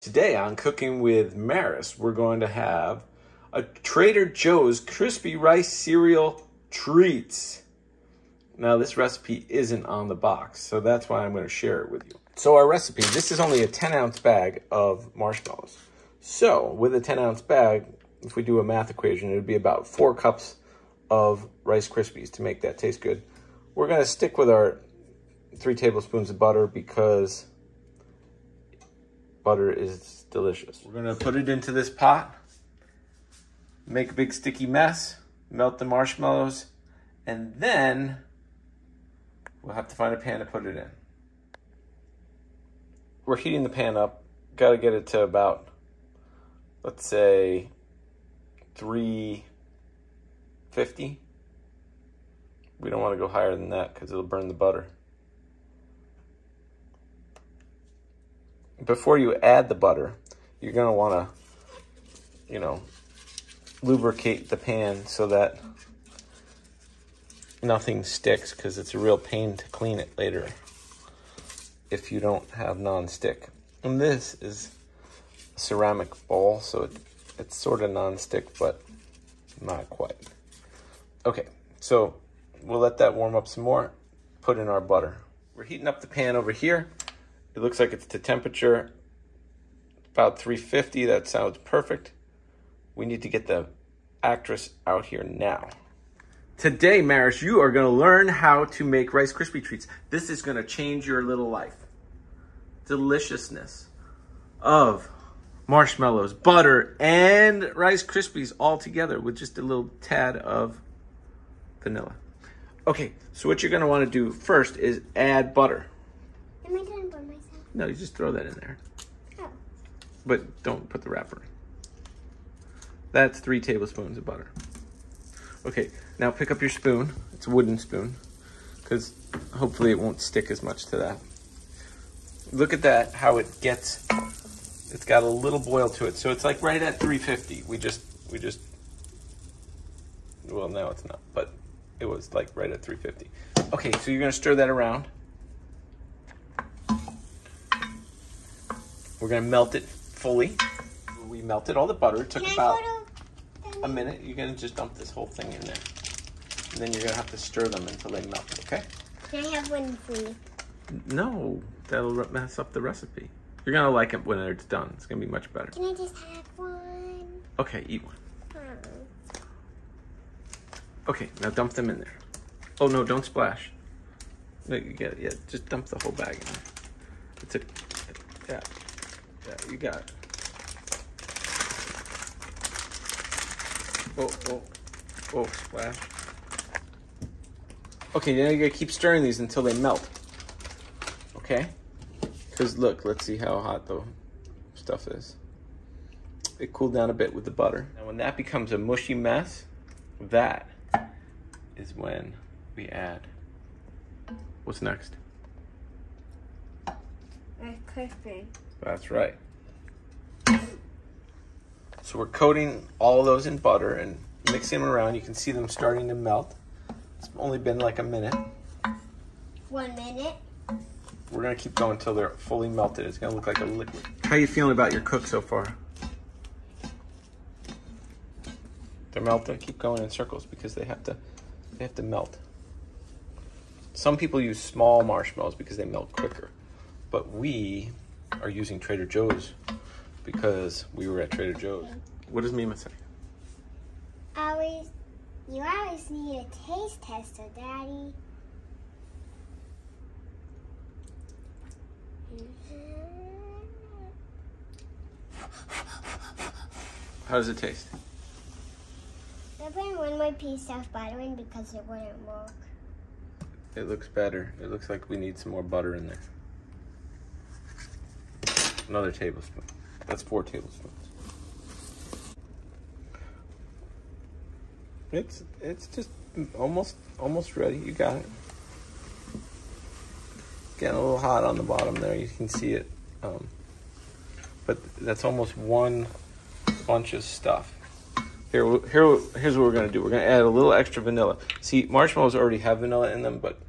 Today on Cooking with Maris, we're going to have a Trader Joe's crispy rice cereal treats. Now this recipe isn't on the box, so that's why I'm going to share it with you. So our recipe, this is only a 10-ounce bag of marshmallows. So with a 10-ounce bag, if we do a math equation, it would be about 4 cups of Rice Krispies to make that taste good. We're going to stick with our 3 tablespoons of butter because butter is delicious. We're gonna put it into this pot, make a big sticky mess, melt the marshmallows, and then we'll have to find a pan to put it in. We're heating the pan up. Gotta get it to about, let's say, 350. We don't want to go higher than that because it'll burn the butter. Before you add the butter, you're going to want to, lubricate the pan so that nothing sticks, because it's a real pain to clean it later if you don't have non-stick. And this is a ceramic bowl, so it's sort of non-stick, but not quite. Okay, so we'll let that warm up some more, put in our butter. We're heating up the pan over here. It looks like it's to temperature about 350. That sounds perfect. We need to get the actress out here now. Today, Maris, you are going to learn how to make Rice Krispie treats. This is going to change your little life. Deliciousness of marshmallows, butter, and Rice Krispies all together with just a little tad of vanilla. Okay, so what you're going to want to do first is add butter. Am I going to burn myself? No, you just throw that in there. Oh. But don't put the wrapper in. That's 3 tablespoons of butter. Okay, now pick up your spoon. It's a wooden spoon, because hopefully it won't stick as much to that. Look at that, how it's got a little boil to it. So it's like right at 350. Well, now it's not, but it was like right at 350. Okay, so you're gonna stir that around. We're gonna melt it fully. We melted all the butter. It took about a minute. You're gonna just dump this whole thing in there. And then you're gonna have to stir them until they melt, okay? Can I have one, please? No, that'll mess up the recipe. You're gonna like it when it's done. It's gonna be much better. Can I just have one? Okay, eat one. Okay, now dump them in there. Oh no, don't splash. No, you get it, yeah, just dump the whole bag in there. It's a, yeah, you got it. Oh, splash. Okay, now you gotta keep stirring these until they melt. Okay? Because look, let's see how hot the stuff is. It cooled down a bit with the butter. Now when that becomes a mushy mess, that is when we add. What's next? Rice Krispies. That's right. So we're coating all of those in butter and mixing them around. You can see them starting to melt. It's only been like a minute. 1 minute. We're gonna keep going until they're fully melted. It's gonna look like a liquid. How are you feeling about your cook so far? They're melted. Keep going in circles because they have to melt. Some people use small marshmallows because they melt quicker, but we are using Trader Joe's because we were at Trader Joe's. What does Mima say? You always need a taste tester, Daddy. How does it taste? I put one more piece of butter in because it wouldn't work. It looks better. It looks like we need some more butter in there. Another tablespoon. That's 4 tablespoons. It's just almost ready. You got it. Getting a little hot on the bottom there. You can see it. But that's almost one bunch of stuff. Here's what we're gonna do. We're gonna add a little extra vanilla. See, marshmallows already have vanilla in them, but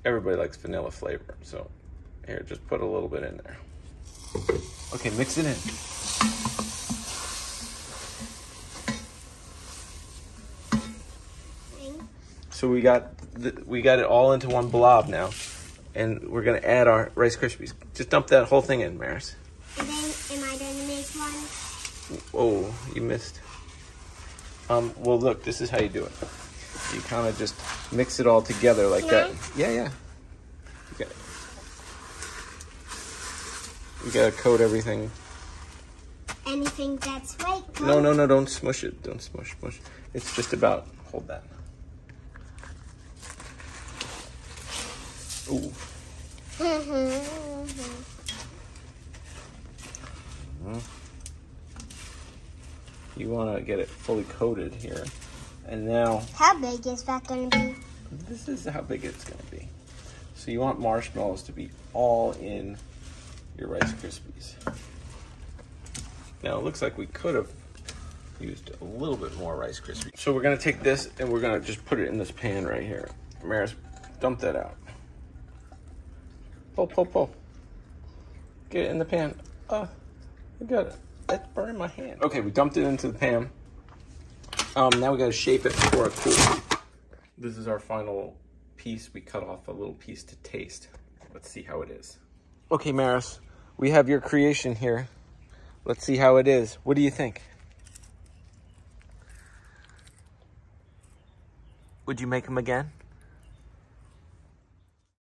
everybody likes vanilla flavor. So here, just put a little bit in there. Okay, mix it in. So we got it all into one blob now, and we're gonna add our Rice Krispies. Just dump that whole thing in, Maris. And then, am I gonna make one? Oh, you missed. Well, look, this is how you do it. You kind of just mix it all together like that. Yeah. You gotta coat everything. Anything that's white coat? No, don't smush it. Don't smush. It's just about, hold that. Ooh. You want to get it fully coated here. And now... How big is that going to be? This is how big it's going to be. So you want marshmallows to be all in your Rice Krispies. Now it looks like we could have used a little bit more Rice Krispies. So we're going to take this and we're going to just put it in this pan right here. Maris, dump that out. Pull. Get it in the pan. Oh, I got it. That's burning my hand. Okay, we dumped it into the pan. Now we got to shape it before it cools. This is our final piece. We cut off a little piece to taste. Let's see how it is. Okay, Maris, we have your creation here. Let's see how it is. What do you think? Would you make them again?